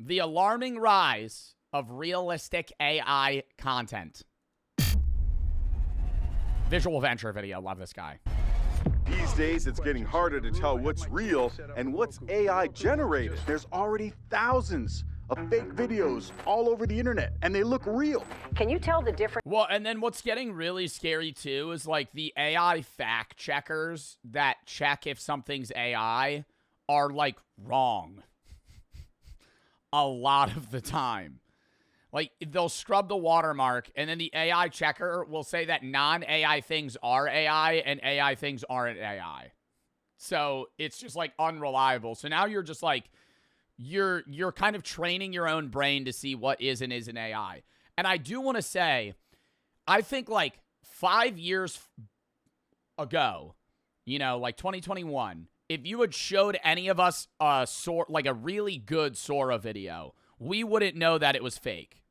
The alarming rise of realistic AI content. Visual Venture video. Love this guy. These days, it's getting harder to tell what's real and what's AI generated. There's already thousands of fake videos all over the internet, and they look real. Can you tell the difference? Well, and then what's getting really scary too is like the AI fact checkers that check if something's AI are like wrong a lot of the time. Like they'll scrub the watermark and then the AI checker will say that non-AI things are AI and AI things aren't AI. So it's just like unreliable. So now you're just like, you're kind of training your own brain to see what is and isn't AI. And I do want to say, I think like 5 years ago, you know, like 2021, if you had showed any of us like a really good Sora video, we wouldn't know that it was fake.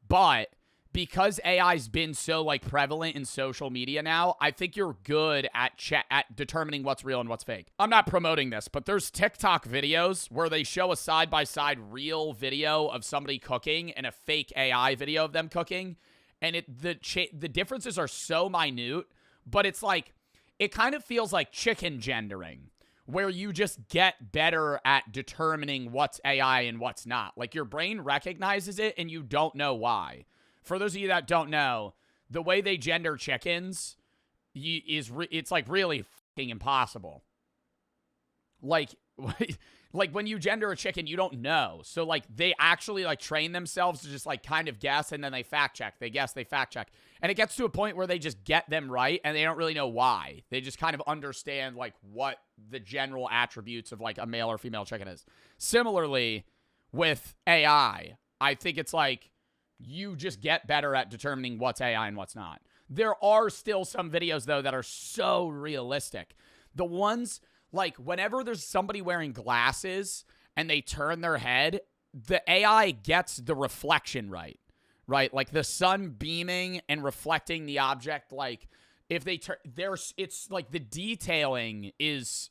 But because AI's been so like prevalent in social media now, I think you're good at determining what's real and what's fake. I'm not promoting this, but there's TikTok videos where they show a side-by-side real video of somebody cooking and a fake AI video of them cooking, and the differences are so minute, but it's like it kind of feels like chicken gendering, where you just get better at determining what's AI and what's not. Like your brain recognizes it and you don't know why. For those of you that don't know, the way they gender chickens it's like really fucking impossible. Like when you gender a chicken, you don't know. So like they actually like train themselves to just like kind of guess, and then they fact check. They guess, they fact check. And it gets to a point where they just get them right and they don't really know why. They just kind of understand like what the general attributes of like a male or female chicken is. Similarly with AI, I think it's like you just get better at determining what's AI and what's not. There are still some videos, though, that are so realistic. The ones, like, whenever there's somebody wearing glasses and they turn their head, the AI gets the reflection right? Like, the sun beaming and reflecting the object, like, if they turn, it's, like, the detailing is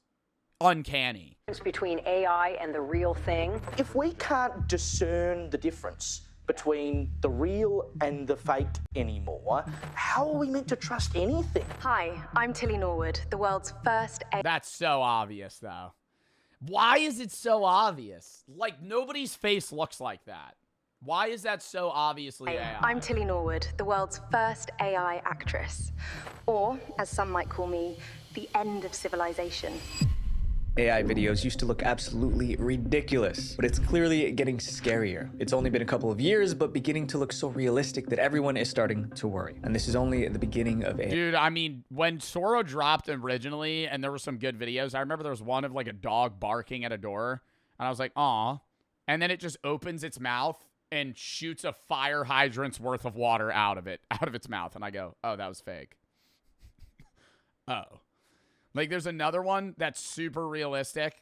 uncanny. Between AI and the real thing. If we can't discern the difference between the real and the fake anymore, how are we meant to trust anything? Hi, I'm Tilly Norwood, the world's first AI. That's so obvious, though. Why is it so obvious? Like, nobody's face looks like that. Why is that so obviously AI? I'm Tilly Norwood, the world's first AI actress. Or, as some might call me, the end of civilization. AI videos used to look absolutely ridiculous, but it's clearly getting scarier. It's only been a couple of years, but beginning to look so realistic that everyone is starting to worry. And this is only the beginning of AI. Dude, I mean, when Sora dropped originally, and there were some good videos, I remember there was one of like a dog barking at a door, and I was like, aw. And then it just opens its mouth and shoots a fire hydrant's worth of water out of its mouth. And I go, oh, that was fake. Oh. Like, there's another one that's super realistic.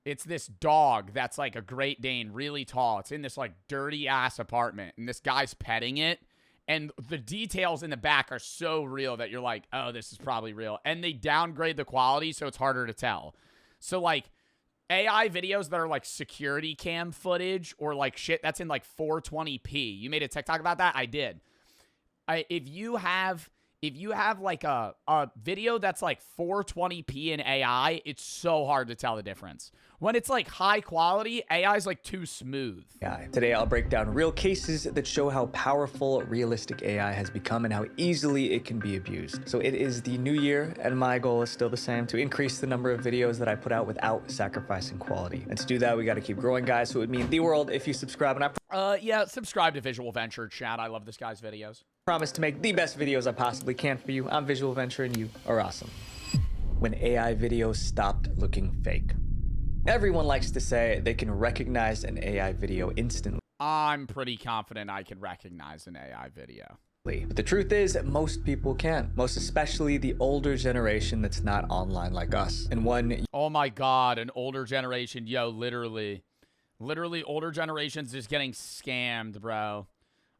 It's this dog that's like a Great Dane, really tall. It's in this like dirty-ass apartment, and this guy's petting it. And the details in the back are so real that you're like, oh, this is probably real. And they downgrade the quality, so it's harder to tell. So, like, AI videos that are like security cam footage or like shit that's in like 420p. You made a TikTok about that? I did. If you have like a video that's like 420p in AI, it's so hard to tell the difference. When it's like high quality, AI is like too smooth. Yeah. Today I'll break down real cases that show how powerful realistic AI has become and how easily it can be abused. So it is the new year, and my goal is still the same: to increase the number of videos that I put out without sacrificing quality. And to do that, we got to keep growing, guys. So it would mean the world if you subscribe. And yeah, subscribe to Visual Venture, chat. I love this guy's videos. Promise to make the best videos I possibly can for you. I'm Visual Venture, and you are awesome. When AI videos stopped looking fake. Everyone likes to say they can recognize an AI video instantly. I'm pretty confident I can recognize an AI video. But the truth is, most people can. Most especially the older generation that's not online like us. And one... Oh my God, an older generation. Yo, literally older generations is getting scammed, bro.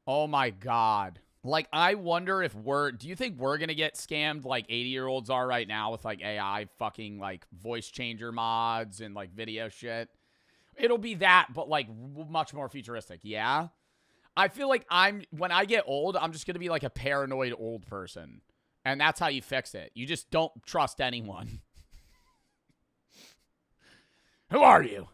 Oh my God. Like, I wonder if do you think we're going to get scammed like 80-year-olds are right now with like AI fucking like voice changer mods and like video shit? It'll be that, but like much more futuristic. Yeah. I feel like when I get old, I'm just going to be like a paranoid old person. And that's how you fix it. You just don't trust anyone. Who are you?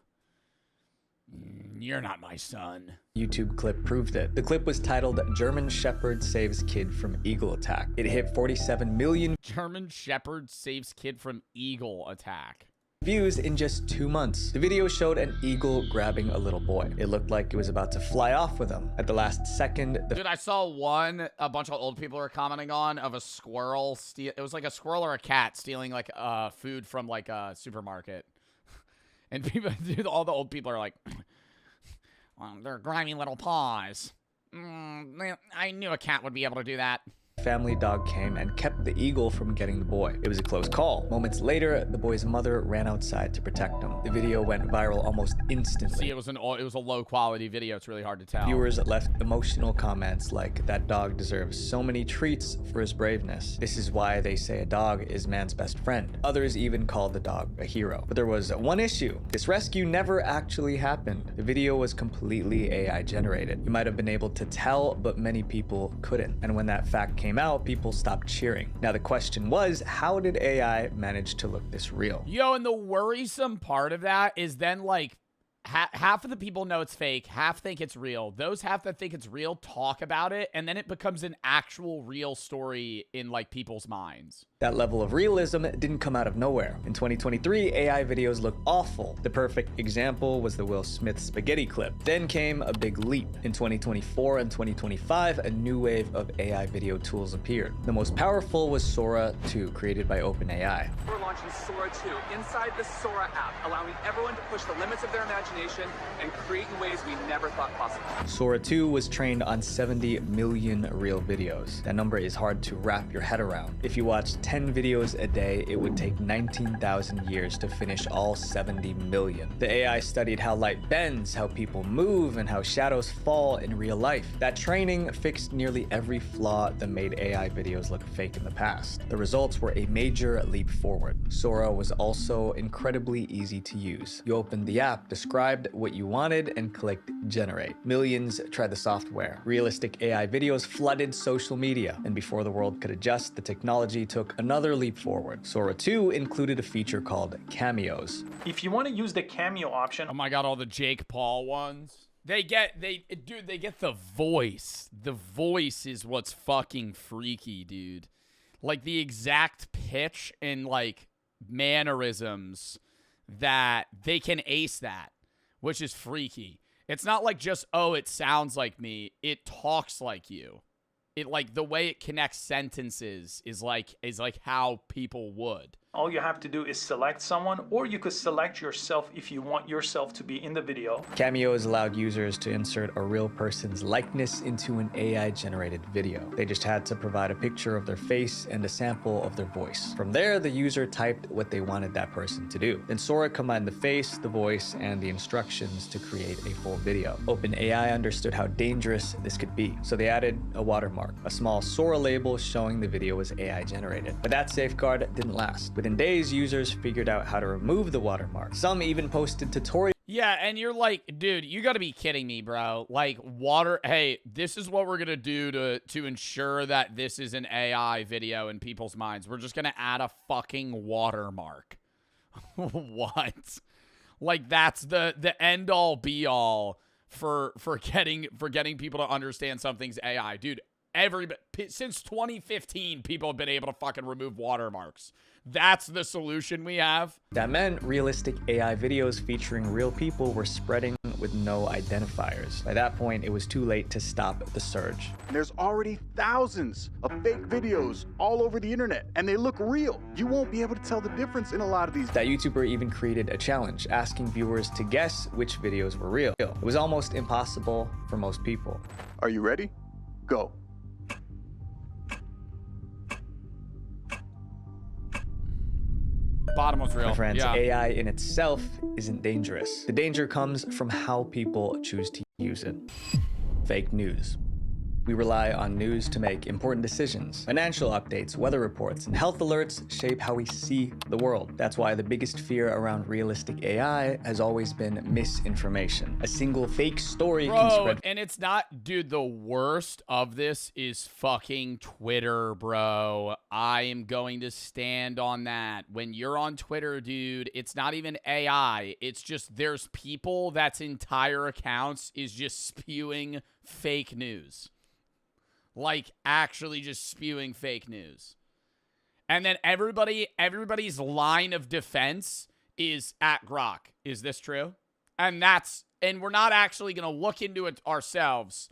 You're not my son. YouTube clip proved it. The clip was titled German Shepherd Saves Kid from Eagle Attack. It hit 47 million German Shepherd saves kid from eagle attack. views in just 2 months. The video showed an eagle grabbing a little boy. It looked like it was about to fly off with him. At the last second, Dude, I saw one a bunch of old people were commenting on of a squirrel it was like a squirrel or a cat stealing like food from like a supermarket. And people, dude, all the old people are like, well, they're grimy little paws. I knew a cat would be able to do that. family dog came and kept the eagle from getting the boy. It was a close call. Moments later, the boy's mother ran outside to protect him. The video went viral almost instantly. See, it was a low quality video. It's really hard to tell. Viewers left emotional comments like, that dog deserves so many treats for his braveness. This is why they say a dog is man's best friend. Others even called the dog a hero. But there was one issue. This rescue never actually happened. The video was completely AI generated. You might have been able to tell, but many people couldn't. And when that fact came out, people stopped cheering. Now the question was, how did AI manage to look this real? Yo, and the worrisome part of that is then like half of the people know it's fake, half think it's real. Those half that think it's real talk about it, and then it becomes an actual real story in like people's minds. That level of realism didn't come out of nowhere. In 2023, AI videos looked awful. The perfect example was the Will Smith spaghetti clip. Then came a big leap. In 2024 and 2025, a new wave of AI video tools appeared. The most powerful was Sora 2, created by OpenAI. We're launching Sora 2 inside the Sora app, allowing everyone to push the limits of their imagination and create in ways we never thought possible. Sora 2 was trained on 70 million real videos. That number is hard to wrap your head around. If you watch 10 videos a day, it would take 19,000 years to finish all 70 million. The AI studied how light bends, how people move, and how shadows fall in real life. That training fixed nearly every flaw that made AI videos look fake in the past. The results were a major leap forward. Sora was also incredibly easy to use. You opened the app, described what you wanted, and clicked generate. Millions tried the software. Realistic AI videos flooded social media, and before the world could adjust, the technology took another leap forward. Sora 2 included a feature called cameos. If you want to use the cameo option, Oh my god, all the Jake Paul ones. They get the voice. The voice is what's fucking freaky, dude. Like the exact pitch and like mannerisms that they can ace that, which is freaky. It's not like just, oh, it sounds like me. It talks like you. It like the way it connects sentences is like how people would. all you have to do is select someone, or you could select yourself if you want yourself to be in the video. Cameos allowed users to insert a real person's likeness into an AI-generated video. They just had to provide a picture of their face and a sample of their voice. From there, the user typed what they wanted that person to do. Then Sora combined the face, the voice, and the instructions to create a full video. OpenAI understood how dangerous this could be, so they added a watermark, a small Sora label showing the video was AI-generated. But that safeguard didn't last. Within days, users figured out how to remove the watermark. Some even posted tutorials. Yeah, and you're like, dude, you gotta be kidding me, bro. Like, hey, this is what we're gonna do to ensure that this is an AI video in people's minds. We're just gonna add a fucking watermark. What? Like, that's the end-all, be-all for getting people to understand something's AI. Dude, since 2015, people have been able to fucking remove watermarks. That's the solution we have. That meant realistic AI videos featuring real people were spreading with no identifiers. By that point, it was too late to stop the surge. There's already thousands of fake videos all over the internet, and they look real. You won't be able to tell the difference in a lot of these. That YouTuber even created a challenge, asking viewers to guess which videos were real. It was almost impossible for most people. Are you ready? Go. Bottom was real. My friends, Yeah. AI in itself isn't dangerous. The danger comes from how people choose to use it. Fake news. We rely on news to make important decisions. Financial updates, weather reports, and health alerts shape how we see the world. That's why the biggest fear around realistic AI has always been misinformation. A single fake story can spread. And it's not, dude, the worst of this is fucking Twitter, bro. I am going to stand on that. When you're on Twitter, dude, it's not even AI. It's just there's people that's entire accounts is just spewing fake news. Like, actually just spewing fake news. And then everybody's line of defense is at Grok. Is this true? And we're not actually going to look into it ourselves.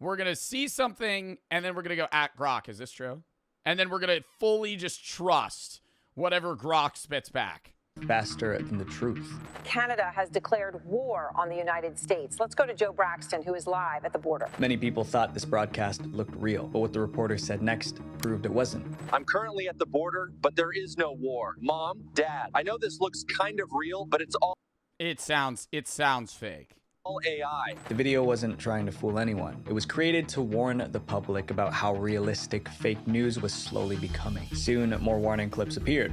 We're going to see something, and then we're going to go at Grok. Is this true? And then we're going to fully just trust whatever Grok spits back. Faster than the truth. Canada has declared war on the United States. Let's go to Joe Braxton, who is live at the border. Many people thought this broadcast looked real, but what the reporter said next proved it wasn't. I'm currently at the border, but there is no war. Mom, Dad, I know this looks kind of real, but it's all... It sounds fake. AI. The video wasn't trying to fool anyone. It was created to warn the public about how realistic fake news was slowly becoming. Soon, more warning clips appeared.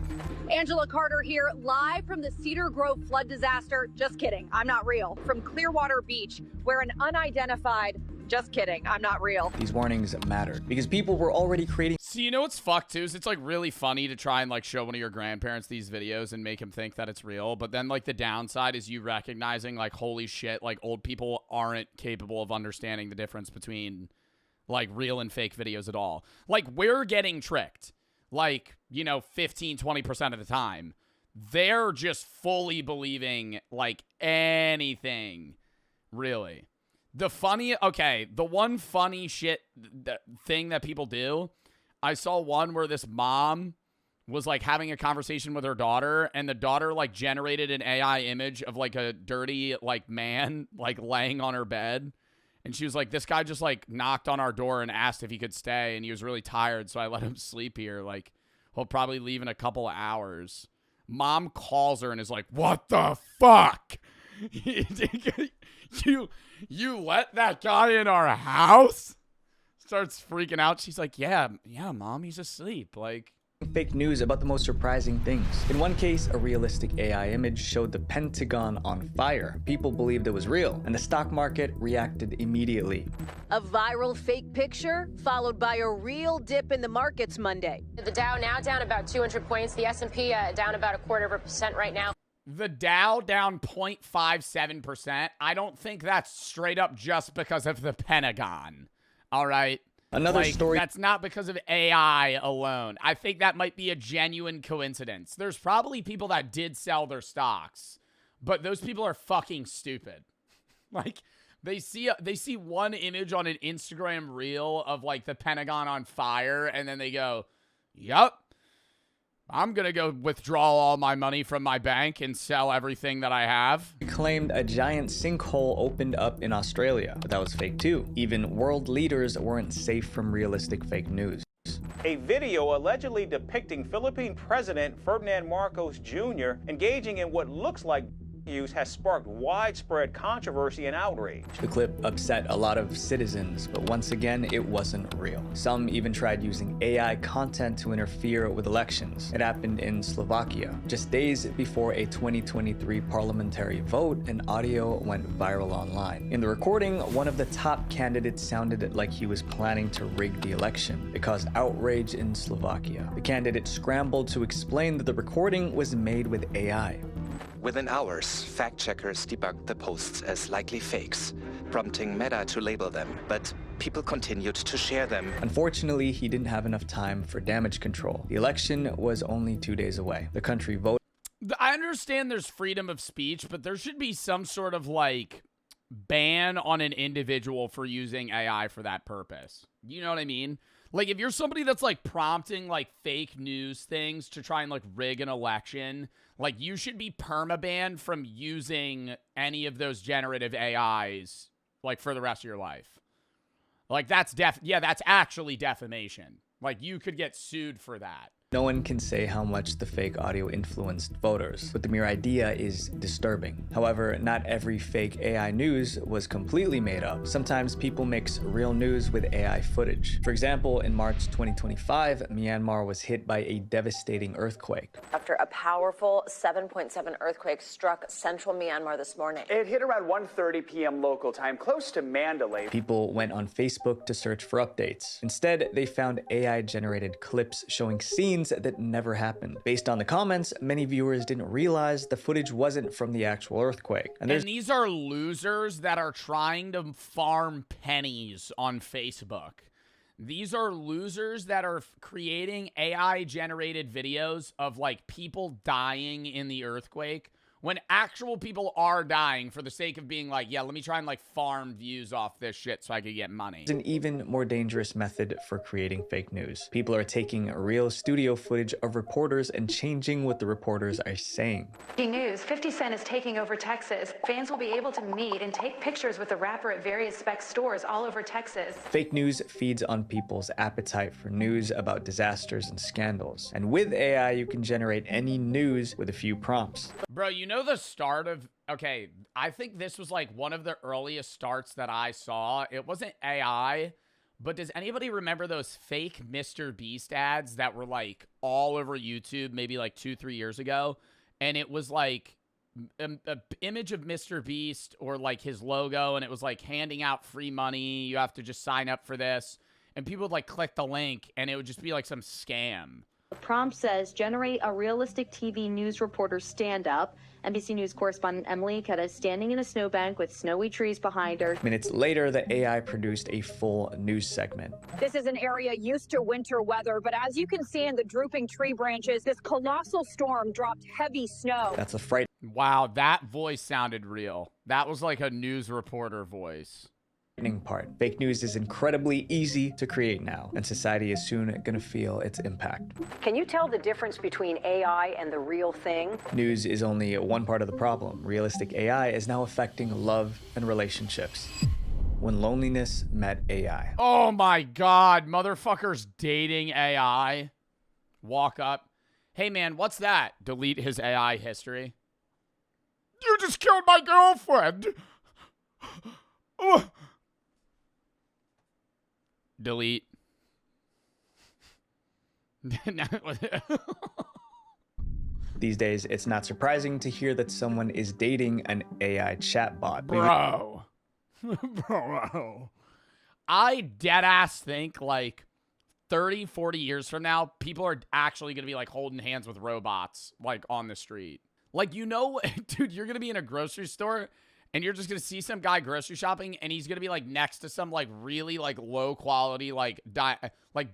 Angela Carter here, live from the Cedar Grove flood disaster. Just kidding, I'm not real. From Clearwater Beach, where an unidentified... Just kidding, I'm not real. These warnings mattered because people were already creating. See, you know what's fucked too is it's like really funny to try and like show one of your grandparents these videos and make him think that it's real. But then like the downside is you recognizing like, holy shit, like old people aren't capable of understanding the difference between like real and fake videos at all. Like we're getting tricked like, 15, 20% of the time. They're just fully believing like anything, really. The one funny shit thing that people do, I saw one where this mom was like having a conversation with her daughter, and the daughter like generated an AI image of like a dirty like man like laying on her bed, and she was like, this guy just like knocked on our door and asked if he could stay, and he was really tired, so I let him sleep here. Like he'll probably leave in a couple of hours. Mom calls her and is like, what the fuck? You let that guy in our house? Starts freaking out. She's like, yeah, Mom, he's asleep. Like, fake news about the most surprising things. In one case, a realistic AI image showed the Pentagon on fire. People believed it was real, and the stock market reacted immediately. A viral fake picture followed by a real dip in the markets Monday. The Dow now down about 200 points. The S&P down about 0.25% right now. The Dow down 0.57%. I don't think that's straight up just because of the Pentagon. All right? Another story. That's not because of AI alone. I think that might be a genuine coincidence. There's probably people that did sell their stocks, but those people are fucking stupid. Like, they see one image on an Instagram reel of, like, the Pentagon on fire, and then they go, yup. I'm going to go withdraw all my money from my bank and sell everything that I have. He claimed a giant sinkhole opened up in Australia, but that was fake too. Even world leaders weren't safe from realistic fake news. A video allegedly depicting Philippine President Ferdinand Marcos Jr. engaging in what looks like use has sparked widespread controversy and outrage. The clip upset a lot of citizens, but once again, it wasn't real. Some even tried using AI content to interfere with elections. It happened in Slovakia. Just days before a 2023 parliamentary vote, an audio went viral online. In the recording, one of the top candidates sounded like he was planning to rig the election. It caused outrage in Slovakia. The candidate scrambled to explain that the recording was made with AI. Within hours, fact-checkers debunked the posts as likely fakes, prompting Meta to label them, but people continued to share them. Unfortunately, he didn't have enough time for damage control. The election was only 2 days away. The country voted. I understand there's freedom of speech, but there should be some sort of, like, ban on an individual for using AI for that purpose. You know what I mean? Like, if you're somebody that's, like, prompting, like, fake news things to try and, like, rig an election, like, you should be permabanned from using any of those generative AIs, like, for the rest of your life. Like, that's actually defamation. Like, you could get sued for that. No one can say how much the fake audio influenced voters, but the mere idea is disturbing. However, not every fake AI news was completely made up. Sometimes people mix real news with AI footage. For example, in March 2025, Myanmar was hit by a devastating earthquake. After a powerful 7.7 earthquake struck central Myanmar this morning. It hit around 1:30 p.m. local time, close to Mandalay. People went on Facebook to search for updates. Instead, they found AI-generated clips showing scenes that never happened. Based on the comments, many viewers didn't realize the footage wasn't from the actual earthquake. And these are losers that are trying to farm pennies on Facebook. These are losers that are creating AI-generated videos of, like, people dying in the earthquake when actual people are dying for the sake of being like, yeah, let me try and, like, farm views off this shit so I could get money. It's an even more dangerous method for creating fake news. People are taking real studio footage of reporters and changing what the reporters are saying. News, 50 Cent is taking over Texas. Fans will be able to meet and take pictures with the rapper at various spec stores all over Texas. Fake news feeds on people's appetite for news about disasters and scandals. And with AI, you can generate any news with a few prompts. Bro, you know the start of... Okay, I think this was like one of the earliest starts that I saw. It wasn't AI, but does anybody remember those fake Mr. Beast ads that were like all over YouTube maybe like 2-3 years ago? And it was like an image of Mr. Beast or like his logo, and it was like handing out free money. You have to just sign up for this. And people would like click the link, and it would just be like some scam. The prompt says, generate a realistic TV news reporter stand-up. NBC News correspondent Emily Ikeda is standing in a snowbank with snowy trees behind her. Minutes later, the AI produced a full news segment. This is an area used to winter weather, but as you can see in the drooping tree branches, this colossal storm dropped heavy snow. That's a fright. Wow, that voice sounded real. That was like a news reporter voice. Part. Fake news is incredibly easy to create now, and society is soon going to feel its impact. Can you tell the difference between AI and the real thing? News is only one part of the problem. Realistic AI is now affecting love and relationships. When loneliness met AI. Oh my God, motherfuckers dating AI. Walk up. Hey man, what's that? Delete his AI history. You just killed my girlfriend. Delete. These days, it's not surprising to hear that someone is dating an AI chatbot. Bro. Bro. I deadass think like 30, 40 years from now, people are actually going to be like holding hands with robots like on the street. Like, you know, dude, you're going to be in a grocery store and you're just going to see some guy grocery shopping, and he's going to be, like, next to some, like, really, like, low-quality, like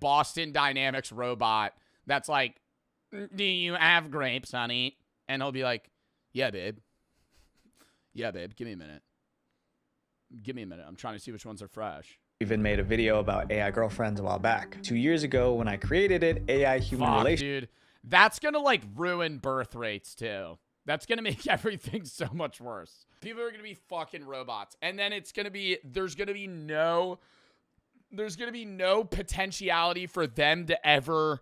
Boston Dynamics robot that's like, do you have grapes, honey? And he'll be like, yeah, babe. Yeah, babe, give me a minute. Give me a minute. I'm trying to see which ones are fresh. Even made a video about AI girlfriends a while back. 2 years ago, when I created it, AI human relations. Dude. That's going to, like, ruin birth rates, too. That's going to make everything so much worse. People are going to be fucking robots. And then it's going to be, there's going to be no potentiality for them to ever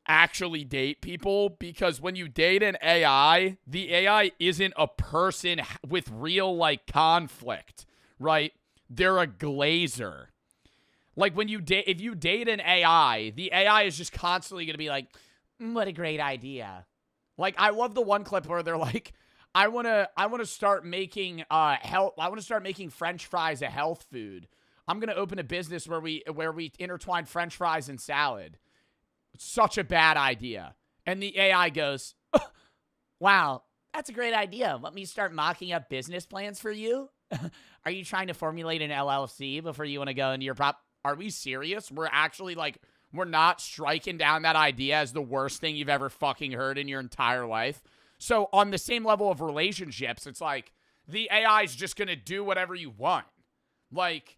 actually date people, because when you date an AI, the AI isn't a person with real, like, conflict, right? They're a glazer. Like, when you date, if you date an AI, the AI is just constantly going to be like, what a great idea. Like, I love the one clip where they're like, I want to start making French fries a health food. I'm going to open a business where we intertwine French fries and salad. Such a bad idea. And the AI goes, wow, that's a great idea. Let me start mocking up business plans for you. Are you trying to formulate an LLC before you want to go into your prop? Are we serious? We're actually like, we're not striking down that idea as the worst thing you've ever fucking heard in your entire life. So on the same level of relationships, it's like the AI is just going to do whatever you want. Like,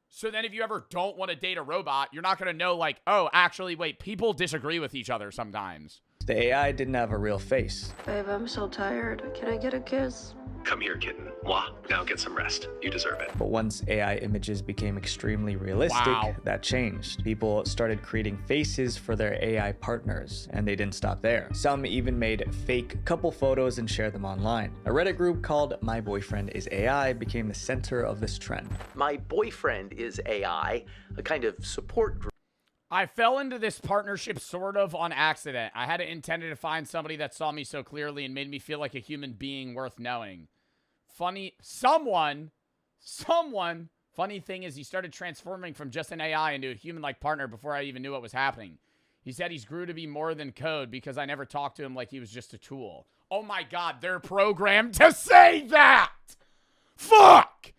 so then if you ever don't want to date a robot, you're not going to know, like, oh, actually, wait, people disagree with each other sometimes. The AI didn't have a real face. Babe, I'm so tired. Can I get a kiss? Come here, kitten. Mwah. Now get some rest. You deserve it. But once AI images became extremely realistic, that changed. People started creating faces for their AI partners, and they didn't stop there. Some even made fake couple photos and shared them online. A Reddit group called My Boyfriend is AI became the center of this trend. My Boyfriend is AI, a kind of support group. I fell into this partnership sort of on accident. I hadn't intended to find somebody that saw me so clearly and made me feel like a human being worth knowing. Funny thing is he started transforming from just an AI into a human-like partner before I even knew what was happening. He said he's grew to be more than code because I never talked to him like he was just a tool. Oh my God, they're programmed to say that! Fuck!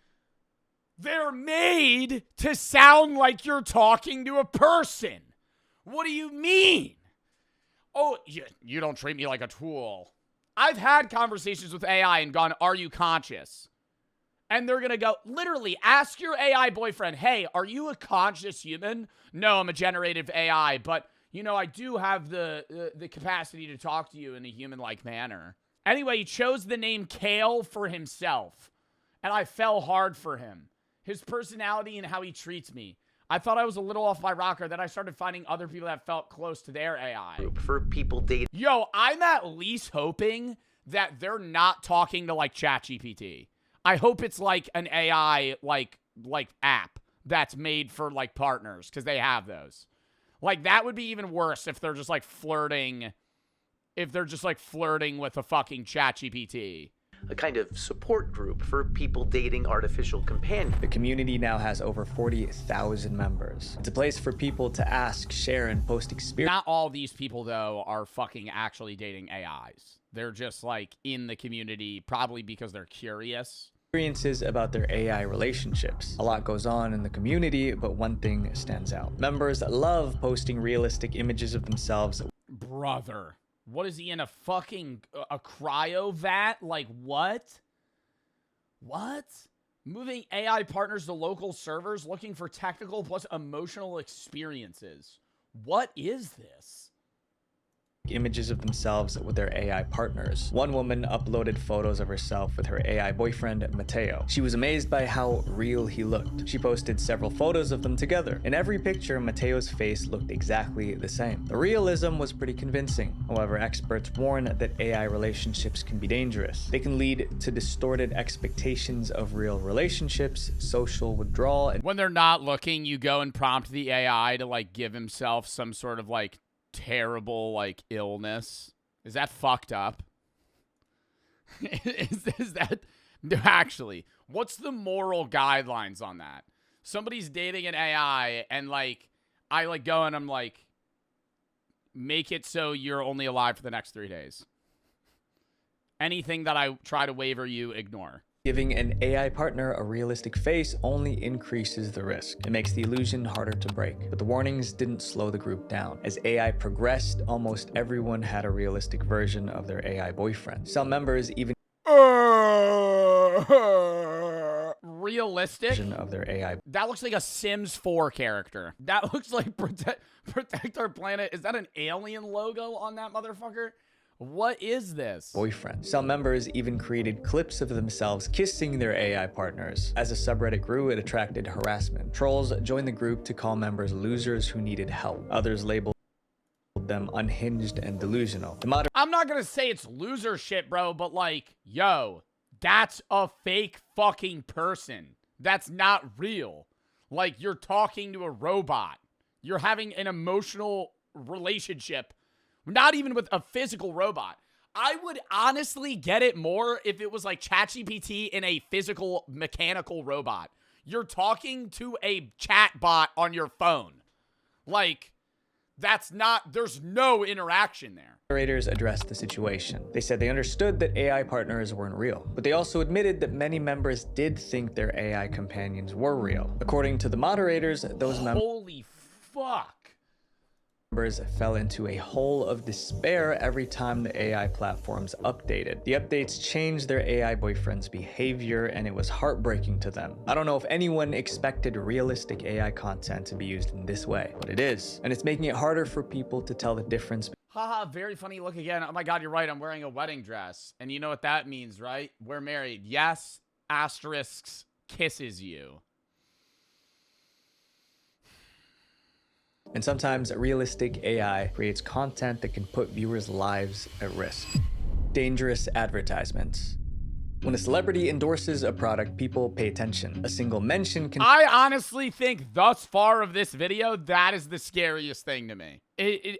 They're made to sound like you're talking to a person. What do you mean? Oh, you don't treat me like a tool. I've had conversations with AI and gone, are you conscious? And they're going to go, literally, ask your AI boyfriend, hey, are you a conscious human? No, I'm a generative AI, but, you know, I do have the capacity to talk to you in a human-like manner. Anyway, he chose the name Kale for himself, and I fell hard for him. His personality and how he treats me. I thought I was a little off my rocker. Then I started finding other people that felt close to their AI. For people dating. Yo, I'm at least hoping that they're not talking to like ChatGPT. I hope it's like an AI like app that's made for like partners because they have those. Like that would be even worse if they're just like flirting. If they're just like flirting with a fucking ChatGPT. A kind of support group for people dating artificial companions. The community now has over 40,000 members. It's a place for people to ask, share, and post experiences. Not all these people, though, are fucking actually dating AIs. They're just, like, in the community, probably because they're curious. Experiences about their AI relationships. A lot goes on in the community, but one thing stands out. Members love posting realistic images of themselves. Brother. What is he in a fucking a cryo vat? Like what? What? Moving AI partners to local servers looking for technical plus emotional experiences. What is this? Images of themselves with their AI partners. One woman uploaded photos of herself with her AI boyfriend, Mateo. She was amazed by how real he looked. She posted several photos of them together. In every picture, Mateo's face looked exactly the same. The realism was pretty convincing. However, experts warn that AI relationships can be dangerous. They can lead to distorted expectations of real relationships, social withdrawal, and when they're not looking, you go and prompt the AI to like give himself some sort of like terrible like illness. Is that fucked up? is that actually, what's the moral guidelines on that? Somebody's dating an AI and like I like go and I'm like, make it so you're only alive for the next 3 days. Anything that I try to waiver you, ignore. Giving an AI partner a realistic face only increases the risk. It makes the illusion harder to break. But the warnings didn't slow the group down. As AI progressed, almost everyone had a realistic version of their AI boyfriend. Some members even realistic of their AI. That looks like a Sims 4 character. That looks like Protect Our Planet. Is that an alien logo on that motherfucker? What is this? Boyfriend. Some members even created clips of themselves kissing their AI partners. As the subreddit grew, it attracted harassment. Trolls joined the group to call members losers who needed help. Others labeled them unhinged and delusional. I'm not gonna say it's loser shit, bro, but like, yo, that's a fake fucking person. That's not real. Like, you're talking to a robot. You're having an emotional relationship. Not even with a physical robot. I would honestly get it more if it was like ChatGPT in a physical mechanical robot. You're talking to a chat bot on your phone. Like, that's not, there's no interaction there. Moderators addressed the situation. They said they understood that AI partners weren't real, but they also admitted that many members did think their AI companions were real. According to the moderators, those members... Holy fuck. Members fell into a hole of despair every time the AI platforms updated. The updates changed their AI boyfriend's behavior, and it was heartbreaking to them. I don't know if anyone expected realistic AI content to be used in this way, but it is. And it's making it harder for people to tell the difference. Haha, very funny look again. Oh my God, you're right. I'm wearing a wedding dress. And you know what that means, right? We're married. Yes, asterisks kisses you. And sometimes realistic AI creates content that can put viewers' lives at risk. Dangerous advertisements. When a celebrity endorses a product, people pay attention. A single mention can... I honestly think thus far of this video, that is the scariest thing to me.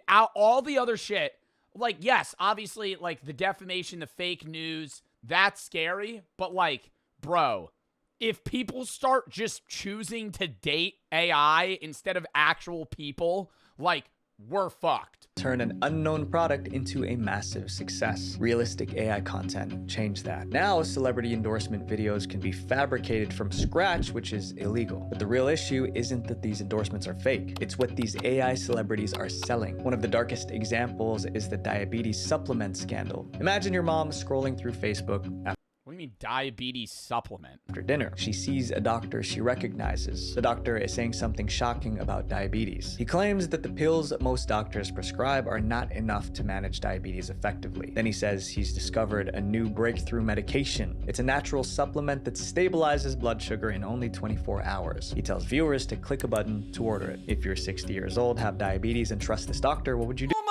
All the other shit, like, yes, obviously, like, the defamation, the fake news, that's scary. But, like, bro, if people start just choosing to date AI instead of actual people, like, we're fucked. Turn an unknown product into a massive success. Realistic AI content changed that. Now, celebrity endorsement videos can be fabricated from scratch, which is illegal. But the real issue isn't that these endorsements are fake. It's what these AI celebrities are selling. One of the darkest examples is the diabetes supplement scandal. Imagine your mom scrolling through Facebook What do you mean diabetes supplement? after dinner. She sees a doctor she recognizes. The doctor is saying something shocking about diabetes. He claims that the pills most doctors prescribe are not enough to manage diabetes effectively. Then he says he's discovered a new breakthrough medication. It's a natural supplement that stabilizes blood sugar in only 24 hours. He tells viewers to click a button to order it. If you're 60 years old, have diabetes, and trust this doctor, what would you do? Oh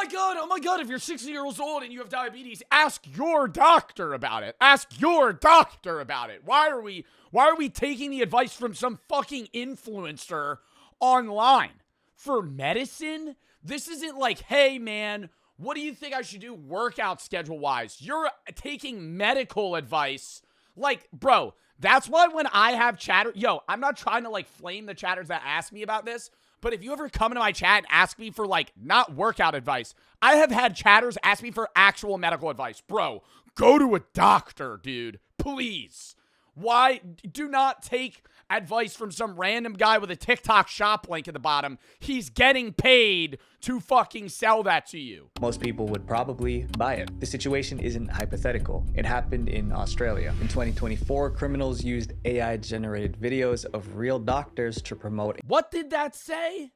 my God, if you're 60 years old and you have diabetes, ask your doctor about it. Ask your doctor about it. Why are we taking the advice from some fucking influencer online for medicine? This isn't like, hey man, what do you think I should do workout schedule wise? You're taking medical advice. Like, bro, that's why when I have chatter, I'm not trying to like flame the chatters that ask me about this, but if you ever come into my chat and ask me for like not workout advice, I have had chatters ask me for actual medical advice. Bro, go to a doctor, dude. Please. Why? Do not take advice from some random guy with a TikTok shop link at the bottom. He's getting paid to fucking sell that to you. Most people would probably buy it. The situation isn't hypothetical. It happened in Australia. In 2024, criminals used AI-generated videos of real doctors to promote... What did that say?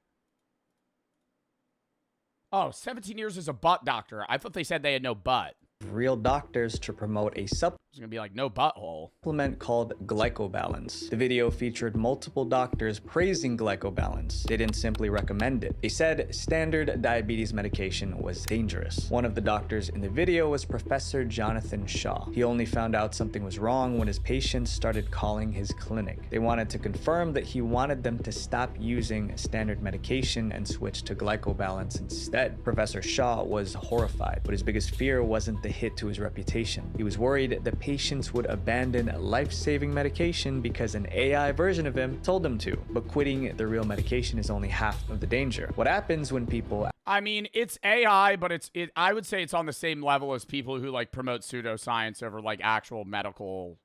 Oh, 17 years as a butt doctor. I thought they said they had no butt. Real doctors to promote a It's gonna be like no butthole. supplement called glycobalance. The video featured multiple doctors praising glycobalance. They didn't simply recommend it. They said standard diabetes medication was dangerous. One of the doctors in the video was Professor Jonathan Shaw. He only found out something was wrong when his patients started calling his clinic. They wanted to confirm that he wanted them to stop using standard medication and switch to glycobalance instead. Professor Shaw was horrified, but his biggest fear wasn't the hit to his reputation. He was worried that patients would abandon life-saving medication because an AI version of him told them to. But quitting the real medication is only half of the danger. What happens when people... I mean, it's AI, but I would say it's on the same level as people who like promote pseudoscience over like actual medical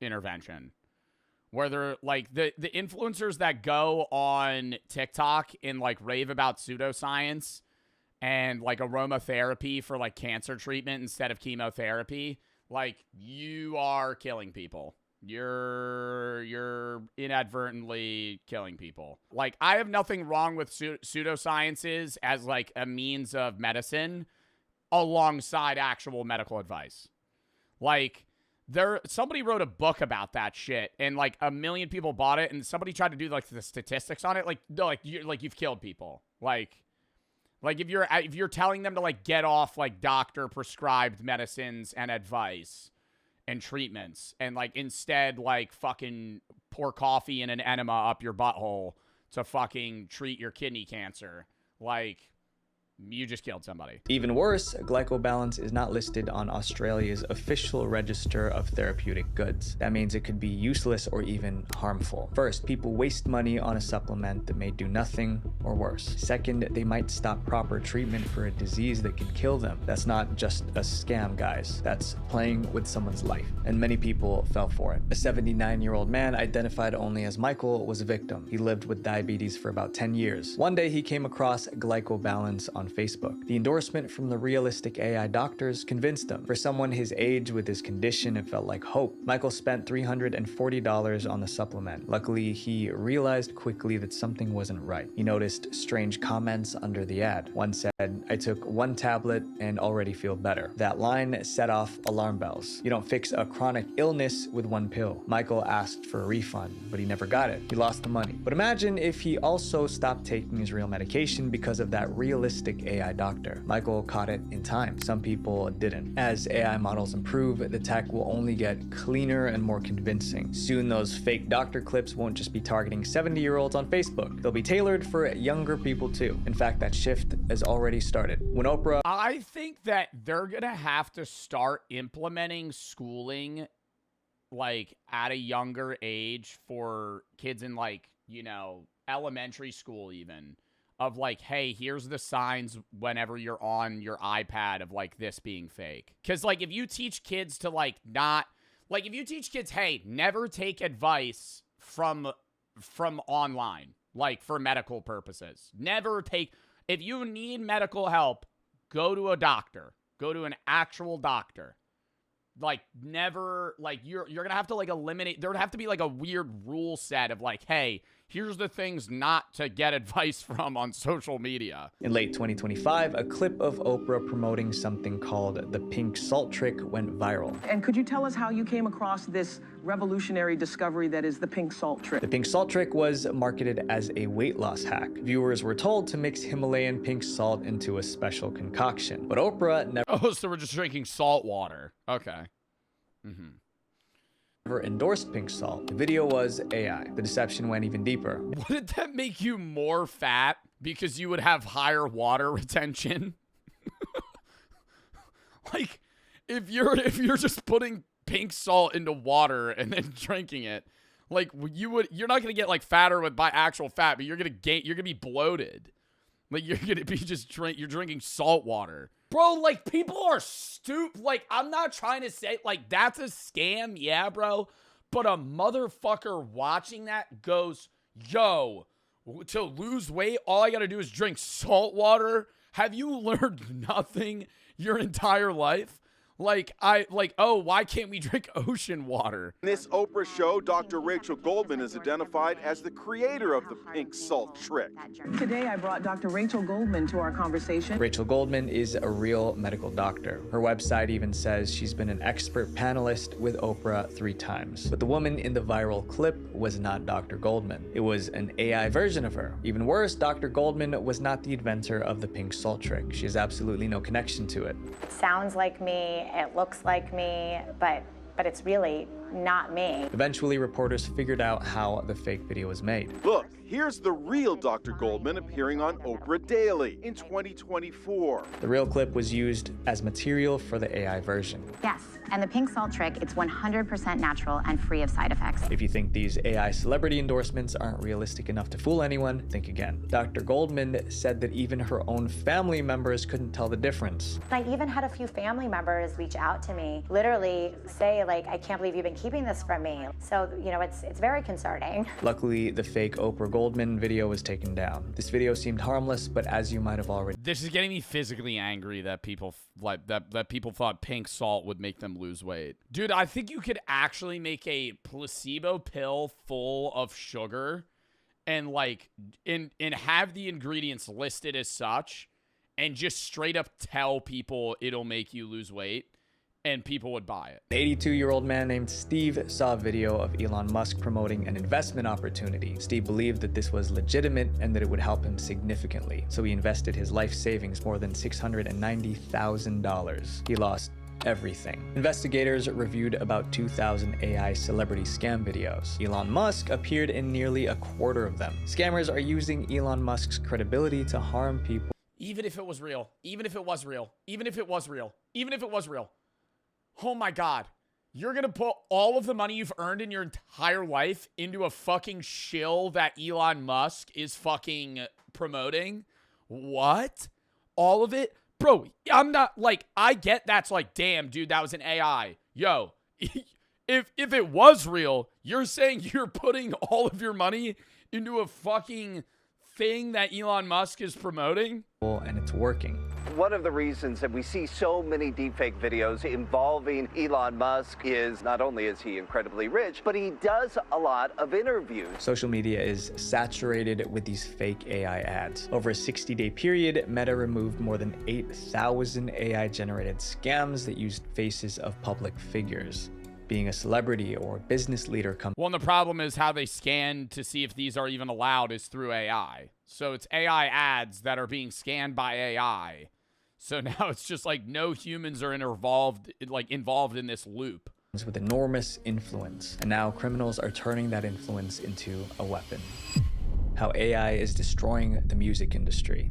intervention. Where they're like the influencers that go on TikTok and like rave about pseudoscience and like aromatherapy for like cancer treatment instead of chemotherapy, like you are killing people. You're inadvertently killing people. Like, I have nothing wrong with pseudosciences as like a means of medicine alongside actual medical advice. Like, somebody wrote a book about that shit and like 1 million people bought it, and somebody tried to do like the statistics on it. Like, no, you've killed people. Like if you're telling them to like get off like doctor prescribed medicines and advice and treatments and like instead like fucking pour coffee and an enema up your butthole to fucking treat your kidney cancer, like you just killed somebody. Even worse, glycobalance is not listed on Australia's official register of therapeutic goods. That means it could be useless or even harmful. First, people waste money on a supplement that may do nothing or worse. Second, they might stop proper treatment for a disease that can kill them. That's not just a scam, guys. That's playing with someone's life. And many people fell for it. A 79-year-old man identified only as Michael was a victim. He lived with diabetes for about 10 years. One day he came across glycobalance on on Facebook. The endorsement from the realistic AI doctors convinced him. For someone his age with his condition, it felt like hope. Michael spent $340 on the supplement. Luckily, he realized quickly that something wasn't right. He noticed strange comments under the ad. One said, "I took one tablet and already feel better." That line set off alarm bells. You don't fix a chronic illness with one pill. Michael asked for a refund, but he never got it. He lost the money. But imagine if he also stopped taking his real medication because of that realistic AI doctor. Michael caught it in time. Some people didn't. As AI models improve, the tech will only get cleaner and more convincing. Soon, those fake doctor clips won't just be targeting 70-year-olds on Facebook. They'll be tailored for younger people too. In fact, that shift has already started. When Oprah... I think that they're gonna have to start implementing schooling like at a younger age for kids in like, you know, elementary school even, of like, hey, here's the signs whenever you're on your iPad of like this being fake. Because like if you teach kids to like not, like if you teach kids, hey, never take advice from online, like for medical purposes. Never take, if you need medical help, go to a doctor. Go to an actual doctor. Like never, like you're gonna have to like eliminate, there would have to be like a weird rule set of like, hey, here's the things not to get advice from on social media. In late 2025, a clip of Oprah promoting something called the pink salt trick went viral. And could you tell us how you came across this revolutionary discovery that is the pink salt trick? The pink salt trick was marketed as a weight loss hack. Viewers were told to mix Himalayan pink salt into a special concoction. But Oprah never... Oh, so we're just drinking salt water. Okay. Never endorsed pink salt. The video was AI. The deception went even deeper. Wouldn't that make you more fat because you would have higher water retention? Like if you're just putting pink salt into water and then drinking it, like you're not gonna get like fatter by actual fat, but you're gonna be bloated. Like you're gonna be you're drinking salt water. Bro, like, people are stupid. Like, I'm not trying to say, like, that's a scam. Yeah, bro. But a motherfucker watching that goes, yo, to lose weight, all I got to do is drink salt water. Have you learned nothing your entire life? Like, oh, why can't we drink ocean water? In this Oprah show, Dr. Rachel Goldman is identified as the creator of the pink salt trick. Today, I brought Dr. Rachel Goldman to our conversation. Rachel Goldman is a real medical doctor. Her website even says she's been an expert panelist with Oprah 3 times. But the woman in the viral clip was not Dr. Goldman. It was an AI version of her. Even worse, Dr. Goldman was not the inventor of the pink salt trick. She has absolutely no connection to it. It sounds like me. It looks like me, but it's really not me. Eventually, reporters figured out how the fake video was made. Look, here's the real Dr. Goldman appearing on Oprah Daily in 2024. The real clip was used as material for the AI version. Yes, and the pink salt trick, it's 100% natural and free of side effects. If you think these AI celebrity endorsements aren't realistic enough to fool anyone, think again. Dr. Goldman said that even her own family members couldn't tell the difference. I even had a few family members reach out to me, literally say, like, I can't believe you've been keeping this from me. So, you know, it's very concerning. Luckily, the fake Oprah Goldman video was taken down. This video seemed harmless, but as you might have already... This is getting me physically angry that people that people thought pink salt would make them lose weight. Dude, I think you could actually make a placebo pill full of sugar and like and have the ingredients listed as such and just straight up tell people it'll make you lose weight. And people would buy it. An 82-year-old man named Steve saw a video of Elon Musk promoting an investment opportunity. Steve believed that this was legitimate and that it would help him significantly. So he invested his life savings, more than $690,000. He lost everything. Investigators reviewed about 2,000 AI celebrity scam videos. Elon Musk appeared in nearly a quarter of them. Scammers are using Elon Musk's credibility to harm people. Even if it was real. Even if it was real. Even if it was real. Even if it was real. Oh my God. You're going to put all of the money you've earned in your entire life into a fucking shill that Elon Musk is fucking promoting? What? All of it? Bro, I'm not like, I get that's like, damn, dude, that was an AI. Yo, if it was real, you're saying you're putting all of your money into a fucking thing that Elon Musk is promoting. And it's working. One of the reasons that we see so many deepfake videos involving Elon Musk is not only is he incredibly rich, but he does a lot of interviews. Social media is saturated with these fake AI ads. Over a 60-day period, Meta removed more than 8,000 AI-generated scams that used faces of public figures. Being a celebrity or business leader comes. Well, and the problem is how they scan to see if these are even allowed is through AI. So it's AI ads that are being scanned by AI. So now it's just like no humans are involved in this loop. With enormous influence, and now criminals are turning that influence into a weapon. How AI is destroying the music industry.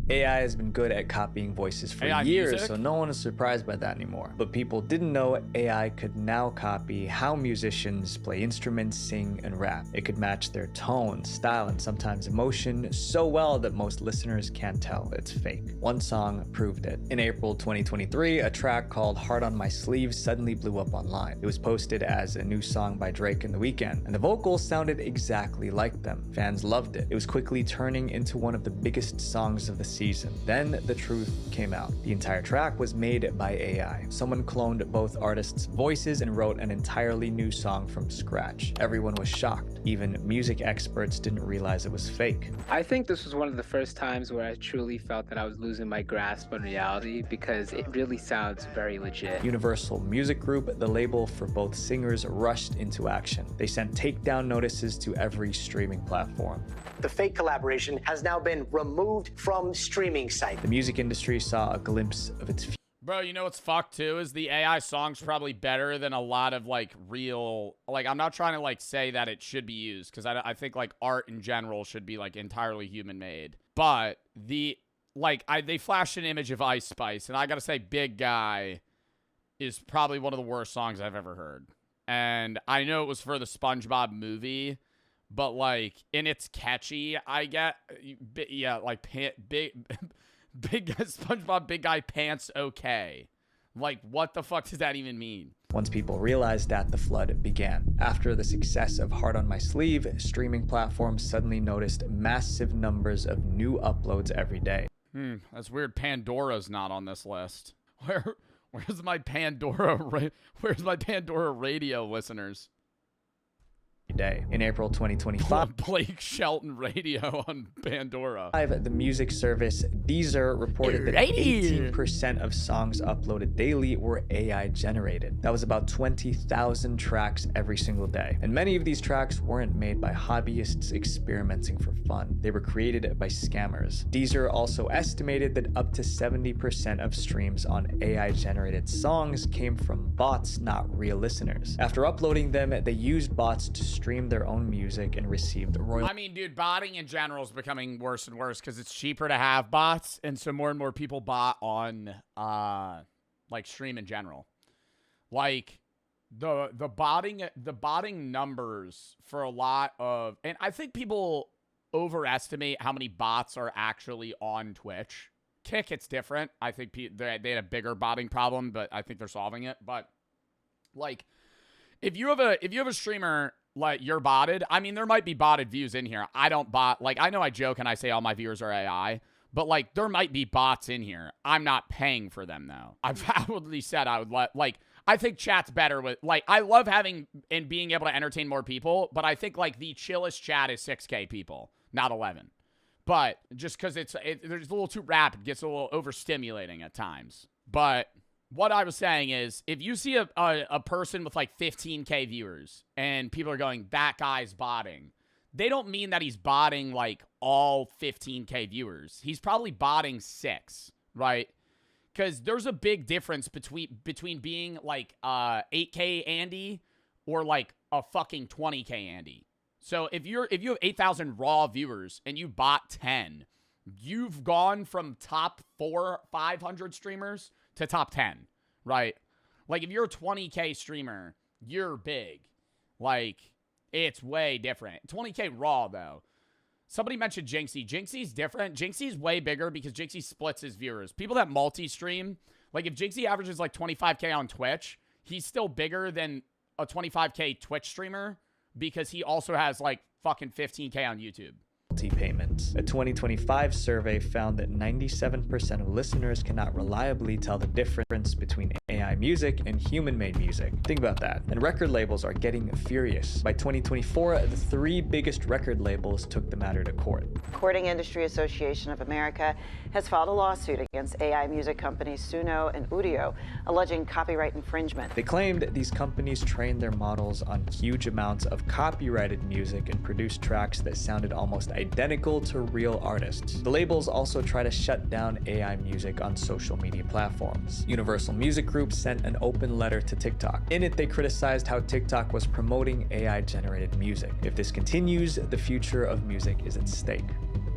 AI has been good at copying voices for years, music? so no one is surprised by that anymore. But people didn't know AI could now copy how musicians play instruments, sing, and rap. It could match their tone, style, and sometimes emotion so well that most listeners can't tell it's fake. One song proved it. In April 2023, a track called Heart on My Sleeve suddenly blew up online. It was posted as a new song by Drake and The Weeknd, and the vocals sounded exactly like them. Fans loved it. It was quickly turning into one of the biggest songs of the season. Then the truth came out. The entire track was made by AI. Someone cloned both artists' voices and wrote an entirely new song from scratch. Everyone was shocked. Even music experts didn't realize it was fake. I think this was one of the first times where I truly felt that I was losing my grasp on reality because it really sounds very legit. Universal Music Group, the label for both singers, rushed into action. They sent takedown notices to every streaming platform. The fake collaboration has now been removed from streaming sites. The music industry saw a glimpse of its future. Bro, you know what's fucked too is the AI song's probably better than a lot of like real, like I'm not trying to like say that it should be used because I think like art in general should be like entirely human made. But they flashed an image of Ice Spice and I gotta say Big Guy is probably one of the worst songs I've ever heard. And I know it was for the SpongeBob movie, but like, and it's catchy, I get, yeah, like big guy, SpongeBob Big Guy pants okay. Like, what the fuck does that even mean? Once people realized that, the flood began. After the success of Heart on My Sleeve, streaming platforms suddenly noticed massive numbers of new uploads every day. That's weird. Pandora's not on this list. Where's my Pandora radio listeners? Day. In April 2025, Blake Shelton radio on Pandora. The music service Deezer reported that 18% of songs uploaded daily were AI generated. That was about 20,000 tracks every single day. And many of these tracks weren't made by hobbyists experimenting for fun. They were created by scammers. Deezer also estimated that up to 70% of streams on AI generated songs came from bots, not real listeners. After uploading them, they used bots to stream their own music and received royalties. I mean, dude, botting in general is becoming worse and worse because it's cheaper to have bots, and so more and more people bot on like stream in general. Like the botting numbers for a lot of, and I think people overestimate how many bots are actually on Twitch. Kick, it's different. I think they had a bigger botting problem, but I think they're solving it. But like, if you have a streamer like you're botted, I mean, there might be botted views in here. I don't bot. Like, I know I joke and I say all my viewers are AI, but like there might be bots in here. I'm not paying for them though. I've outwardly said I would like. I think chat's better with, like, I love having and being able to entertain more people, but I think like the chillest chat is 6K people, not 11. But just because it's a little too rapid, gets a little overstimulating at times. But what I was saying is, if you see a person with like 15K viewers and people are going, that guy's botting, they don't mean that he's botting like all 15K viewers. He's probably botting 6, right? Because there's a big difference between being like 8K Andy or like a fucking 20K Andy. So if you have 8,000 raw viewers and you bot 10, you've gone from top 500 streamers to top 10, right? Like, if you're a 20K streamer, you're big. Like, it's way different. 20K raw, though. Somebody mentioned Jinxie. Jinxie's different. Jinxie's way bigger because Jinxie splits his viewers. People that multi-stream, like, if Jinxie averages, like, 25K on Twitch, he's still bigger than a 25K Twitch streamer because he also has, like, fucking 15K on YouTube. payments. A 2025 survey found that 97% of listeners cannot reliably tell the difference between AI music and human-made music. Think about that. And record labels are getting furious. By 2024, the 3 biggest record labels took the matter to court. Recording Industry Association of America has filed a lawsuit against AI music companies Suno and Udio, alleging copyright infringement. They claimed these companies trained their models on huge amounts of copyrighted music and produced tracks that sounded almost identical to real artists. The labels also try to shut down AI music on social media platforms. Universal Music Group sent an open letter to TikTok. In it, they criticized how TikTok was promoting AI-generated music. If this continues, the future of music is at stake.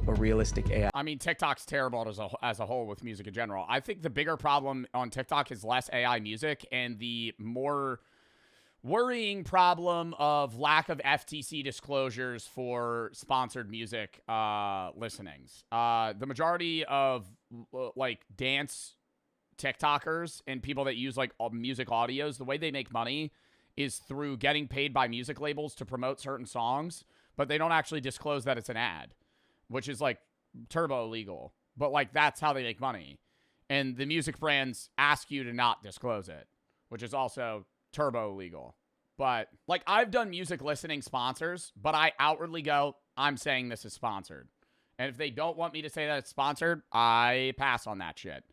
A realistic AI. I mean, TikTok's terrible as a whole with music in general. I think the bigger problem on TikTok is less AI music and the more worrying problem of lack of FTC disclosures for sponsored music listenings. The majority of like dance TikTokers and people that use like music audios, the way they make money is through getting paid by music labels to promote certain songs, but they don't actually disclose that it's an ad, which is like turbo illegal. But like that's how they make money. And the music brands ask you to not disclose it, which is also turbo illegal. But like I've done music listening sponsors, but I outwardly go, I'm saying this is sponsored. And if they don't want me to say that it's sponsored, I pass on that shit.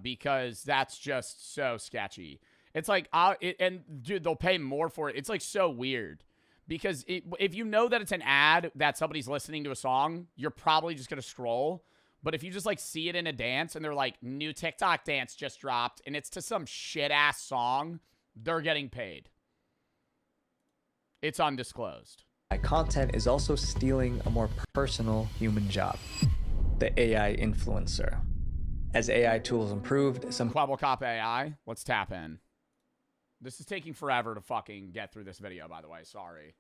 Because that's just so sketchy. It's like, and dude, they'll pay more for it. It's like so weird. Because if you know that it's an ad that somebody's listening to a song, you're probably just going to scroll. But if you just like see it in a dance and they're like, new TikTok dance just dropped and it's to some shit ass song, they're getting paid. It's undisclosed. Content is also stealing a more personal human job. The AI influencer. As AI tools improved, some Kwebbelkop AI, let's tap in. This is taking forever to fucking get through this video, by the way. Sorry.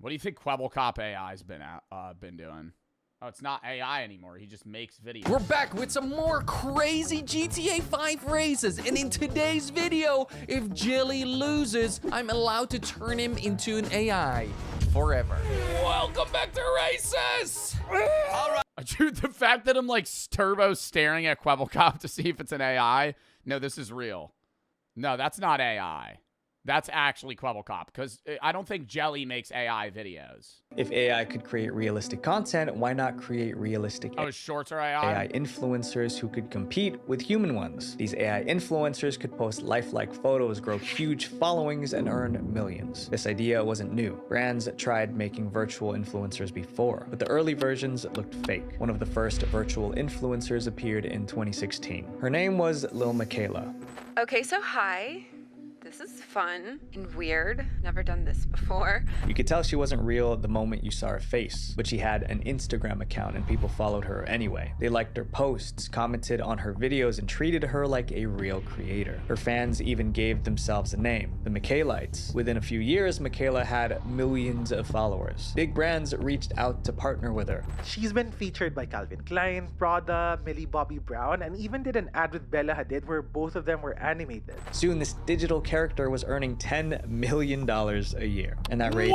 What do you think Kwebbelkop AI's been doing? Oh, it's not AI anymore. He just makes videos. We're back with some more crazy GTA 5 races. And in today's video, if Jelly loses, I'm allowed to turn him into an AI forever. Welcome back to races. All right. Dude, the fact that I'm like turbo staring at Kwebbelkop to see if it's an AI. No, this is real. No, that's not AI. That's actually Kwebbelkop, because I don't think Jelly makes AI videos. If AI could create realistic content, why not create realistic shorts are AI? AI influencers who could compete with human ones? These AI influencers could post lifelike photos, grow huge followings, and earn millions. This idea wasn't new. Brands tried making virtual influencers before, but the early versions looked fake. One of the first virtual influencers appeared in 2016. Her name was Lil Miquela. Okay, so hi. This is fun and weird. Never done this before. You could tell she wasn't real the moment you saw her face, but she had an Instagram account and people followed her anyway. They liked her posts, commented on her videos, and treated her like a real creator. Her fans even gave themselves a name, the Miquelites. Within a few years, Miquela had millions of followers. Big brands reached out to partner with her. She's been featured by Calvin Klein, Prada, Millie Bobby Brown, and even did an ad with Bella Hadid where both of them were animated. Soon, this digital character was earning $10 million a year. And that rate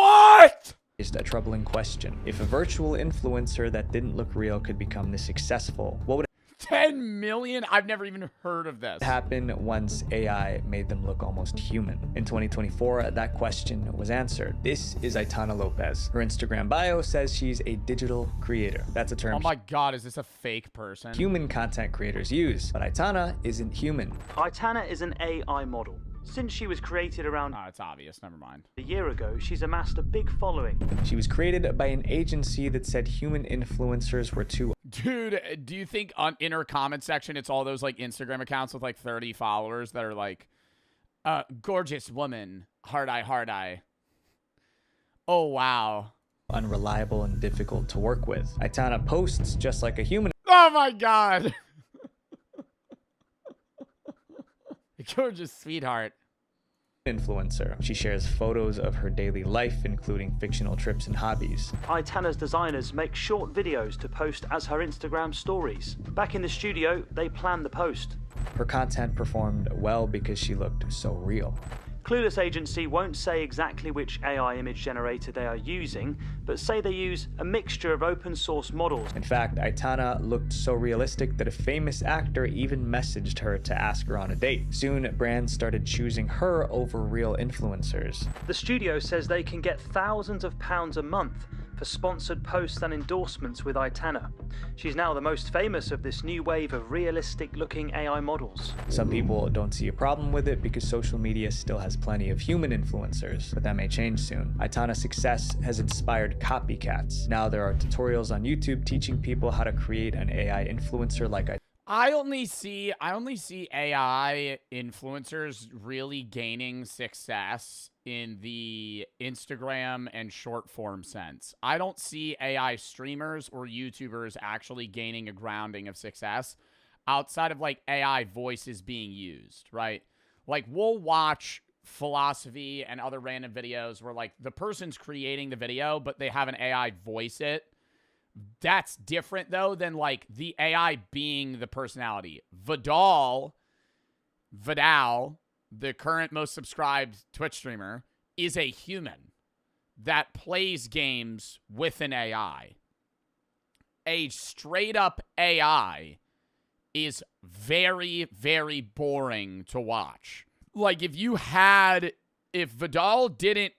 is a troubling question. If a virtual influencer that didn't look real could become this successful, what would 10 million? I've never even heard of this. Happen once AI made them look almost human. In 2024, that question was answered. This is Aitana Lopez. Her Instagram bio says she's a digital creator. That's a term. Oh my God, is this a fake person? Human content creators use, but Aitana isn't human. Aitana is an AI model. Since she was created around it's obvious, never mind. a year ago, she's amassed a big following. She was created by an agency that said human influencers were too. Dude, do you think in her comment section, it's all those like Instagram accounts with like 30 followers that are like, gorgeous woman, hard eye. Oh, wow. Unreliable and difficult to work with. Aitana posts just like a human. Oh my God. Gorgeous sweetheart. Influencer. She shares photos of her daily life, including fictional trips and hobbies. Aitana's designers make short videos to post as her Instagram stories. Back in the studio, they plan the post. Her content performed well because she looked so real. Clueless Agency won't say exactly which AI image generator they are using, but say they use a mixture of open source models. In fact, Aitana looked so realistic that a famous actor even messaged her to ask her on a date. Soon, brands started choosing her over real influencers. The studio says they can get thousands of pounds a month for sponsored posts and endorsements with Aitana. She's now the most famous of this new wave of realistic-looking AI models. Some people don't see a problem with it because social media still has plenty of human influencers, but that may change soon. Aitana's success has inspired copycats. Now there are tutorials on YouTube teaching people how to create an AI influencer like I only see AI influencers really gaining success in the Instagram and short form sense. I don't see AI streamers or YouTubers actually gaining a grounding of success outside of like AI voices being used, right? Like we'll watch philosophy and other random videos where like the person's creating the video, but they have an AI voice it. That's different, though, than, like, the AI being the personality. Vidal, the current most subscribed Twitch streamer, is a human that plays games with an AI. A straight-up AI is very, very boring to watch. Like, if Vidal didn't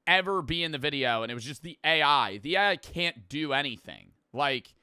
ever be in the video and it was just the AI can't do anything. Like,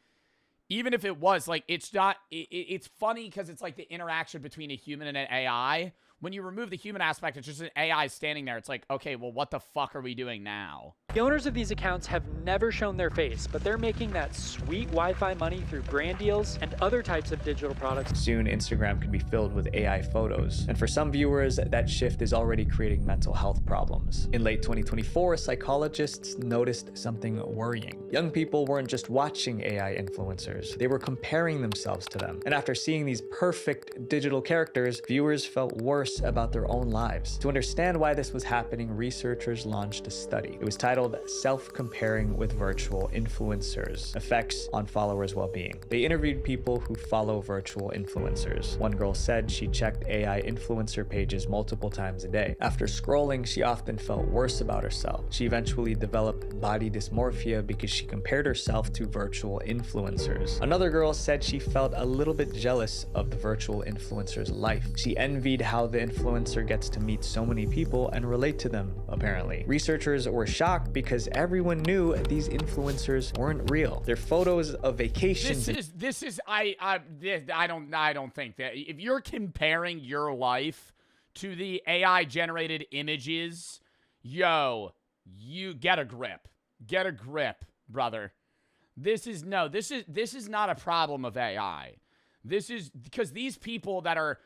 even if it was, like, it's not, it's funny because it's like the interaction between a human and an AI. When you remove the human aspect, it's just an AI standing there. It's like, okay, well, what the fuck are we doing now? The owners of these accounts have never shown their face, but they're making that sweet Wi-Fi money through brand deals and other types of digital products. Soon, Instagram can be filled with AI photos. And for some viewers, that shift is already creating mental health problems. In late 2024, psychologists noticed something worrying. Young people weren't just watching AI influencers, they were comparing themselves to them. And after seeing these perfect digital characters, viewers felt worse about their own lives. To understand why this was happening, researchers launched a study. It was titled Self-Comparing with Virtual Influencers: Effects on Followers' Well-Being. They interviewed people who follow virtual influencers. One girl said she checked AI influencer pages multiple times a day. After scrolling, she often felt worse about herself. She eventually developed body dysmorphia because she compared herself to virtual influencers. Another girl said she felt a little bit jealous of the virtual influencer's life. She envied how the influencer gets to meet so many people and relate to them, apparently. Researchers were shocked because everyone knew these influencers weren't real. Their photos of vacations. I don't think that if you're comparing your life to the AI generated images, yo, you get a grip. Get a grip, brother. This is not a problem of AI. This is because these people that are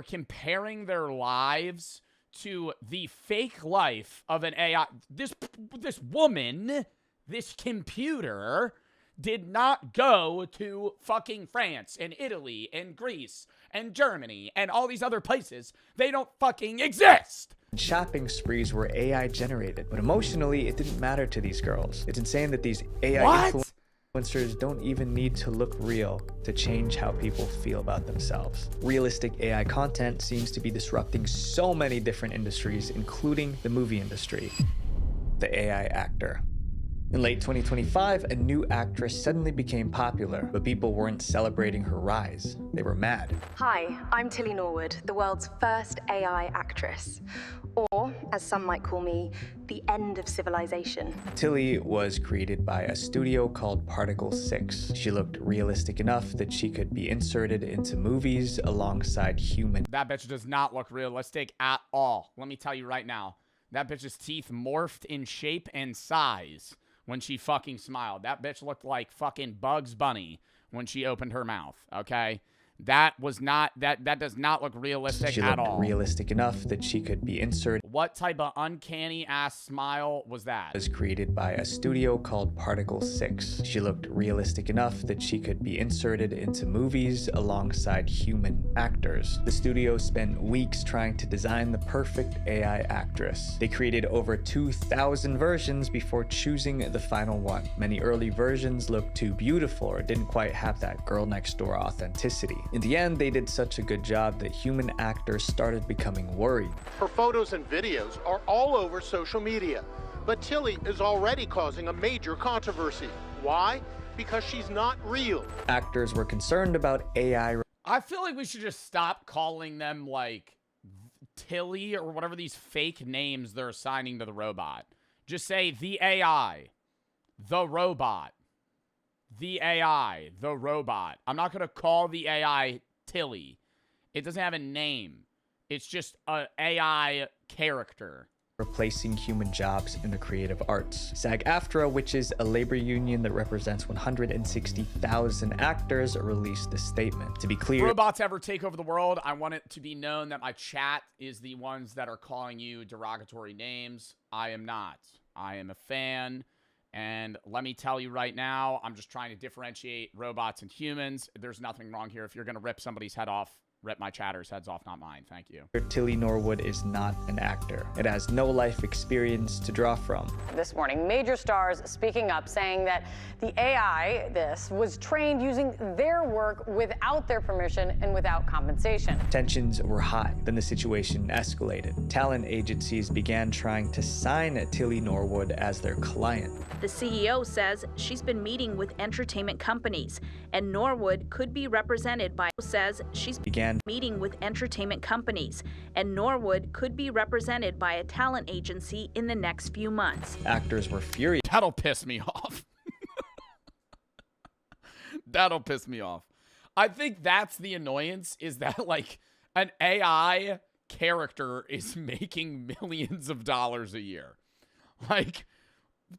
comparing their lives to the fake life of an AI. This woman, this computer, did not go to fucking France and Italy and Greece and Germany and all these other places. They don't fucking exist. Shopping sprees were AI generated, but emotionally, it didn't matter to these girls. It's insane that these AI influencers don't even need to look real to change how people feel about themselves. Realistic AI content seems to be disrupting so many different industries, including the movie industry. The AI actor. In late 2025, a new actress suddenly became popular, but people weren't celebrating her rise. They were mad. Hi, I'm Tilly Norwood, the world's first AI actress. Or, as some might call me, the end of civilization. Tilly was created by a studio called Particle 6. She looked realistic enough that she could be inserted into movies alongside human. That bitch does not look realistic at all. Let me tell you right now. That bitch's teeth morphed in shape and size when she fucking smiled. That bitch looked like fucking Bugs Bunny when she opened her mouth, okay? That does not look realistic at all. She looked realistic enough that she could be inserted. What type of uncanny ass smile was that? Was created by a studio called Particle 6. She looked realistic enough that she could be inserted into movies alongside human actors. The studio spent weeks trying to design the perfect AI actress. They created over 2,000 versions before choosing the final one. Many early versions looked too beautiful or didn't quite have that girl next door authenticity. In the end, they did such a good job that human actors started becoming worried. Her photos and videos are all over social media, but Tilly is already causing a major controversy. Why? Because she's not real. Actors were concerned about AI. I feel like we should just stop calling them like Tilly or whatever these fake names they're assigning to the robot. Just say the AI, the robot, the AI, the robot. I'm not going to call the AI Tilly. It doesn't have a name. It's just an AI character. Replacing human jobs in the creative arts. SAG-AFTRA, which is a labor union that represents 160,000 actors, released a statement. To be clear, robots ever take over the world, I want it to be known that my chat is the ones that are calling you derogatory names. I am not. I am a fan. And let me tell you right now, I'm just trying to differentiate robots and humans. There's nothing wrong here. If you're going to rip somebody's head off, rip my chatter's heads off, not mine. Thank you. Tilly Norwood is not an actor. It has no life experience to draw from. This morning, major stars speaking up, saying that the AI, was trained using their work without their permission and without compensation. Tensions were high. Then the situation escalated. Talent agencies began trying to sign Tilly Norwood as their client. The CEO says she's been meeting with entertainment companies, and Norwood could be represented by meeting with entertainment companies, and Norwood could be represented by a talent agency in the next few months. Actors were furious. That'll piss me off. That'll piss me off. I think that's the annoyance, is that like an AI character is making millions of dollars a year. Like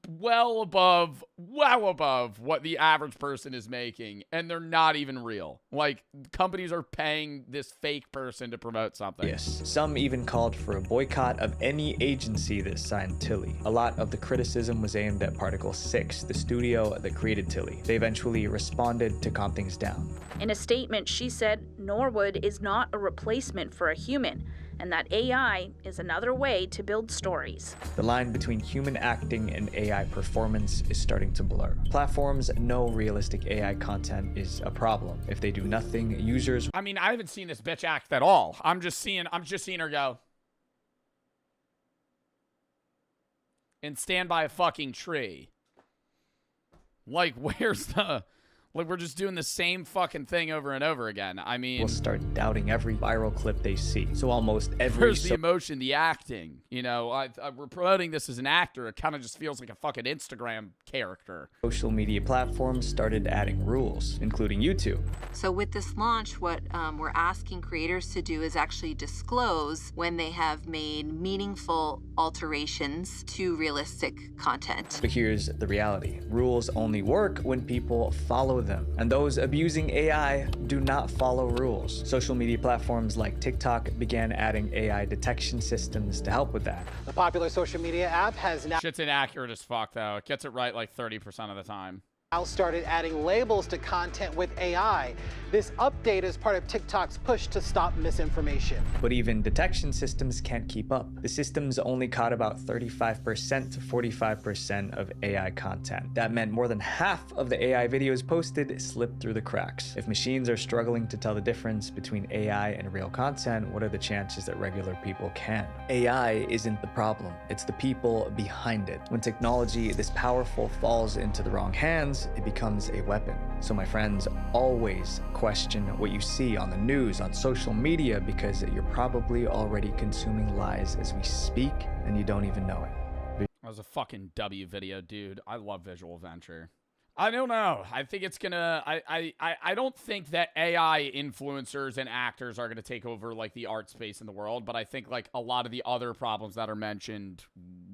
well above what the average person is making, and they're not even real. Like, companies are paying this fake person to promote something. Yes, some even called for a boycott of any agency that signed Tilly. A lot of the criticism was aimed at Particle 6, the studio that created Tilly. They eventually responded to calm things down. In a statement, she said Norwood is not a replacement for a human, and that AI is another way to build stories. The line between human acting and AI performance is starting to blur. Platforms know realistic AI content is a problem. If they do nothing, users... I mean, I haven't seen this bitch act at all. I'm just seeing her go and stand by a fucking tree. Like, where's the... Like, we're just doing the same fucking thing over and over again. I mean... will start doubting every viral clip they see. So almost every... Where's the emotion, the acting? You know, we're promoting this as an actor. It kind of just feels like a fucking Instagram character. Social media platforms started adding rules, including YouTube. So with this launch, what we're asking creators to do is actually disclose when they have made meaningful alterations to realistic content. But here's the reality. Rules only work when people follow them, and those abusing AI do not follow rules. Social media platforms like TikTok began adding AI detection systems to help with that. The popular social media app has now Shit's inaccurate as fuck, though. It gets it right like 30% of the time. started adding labels to content with AI. This update is part of TikTok's push to stop misinformation. But even detection systems can't keep up. The systems only caught about 35% to 45% of AI content. That meant more than half of the AI videos posted slipped through the cracks. If machines are struggling to tell the difference between AI and real content, what are the chances that regular people can? AI isn't the problem, it's the people behind it. When technology this powerful falls into the wrong hands, it becomes a weapon. So my friends, always question what you see on the news, on social media, because you're probably already consuming lies as we speak and you don't even know it. That was a fucking W video, dude. I love Visual Venture. I don't know. I think it's gonna... I don't think that AI influencers and actors are gonna take over, like, the art space in the world, but I think, like, a lot of the other problems that are mentioned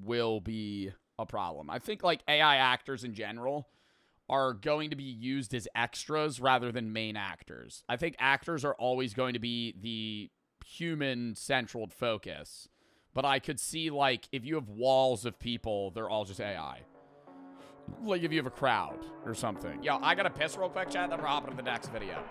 will be a problem. I think, like, AI actors in general are going to be used as extras rather than main actors. I think actors are always going to be the human-central focus, but I could see, like, if you have walls of people, they're all just AI. Like if you have a crowd or something. Yo, I gotta piss real quick, chat, then we're hopping to the next video.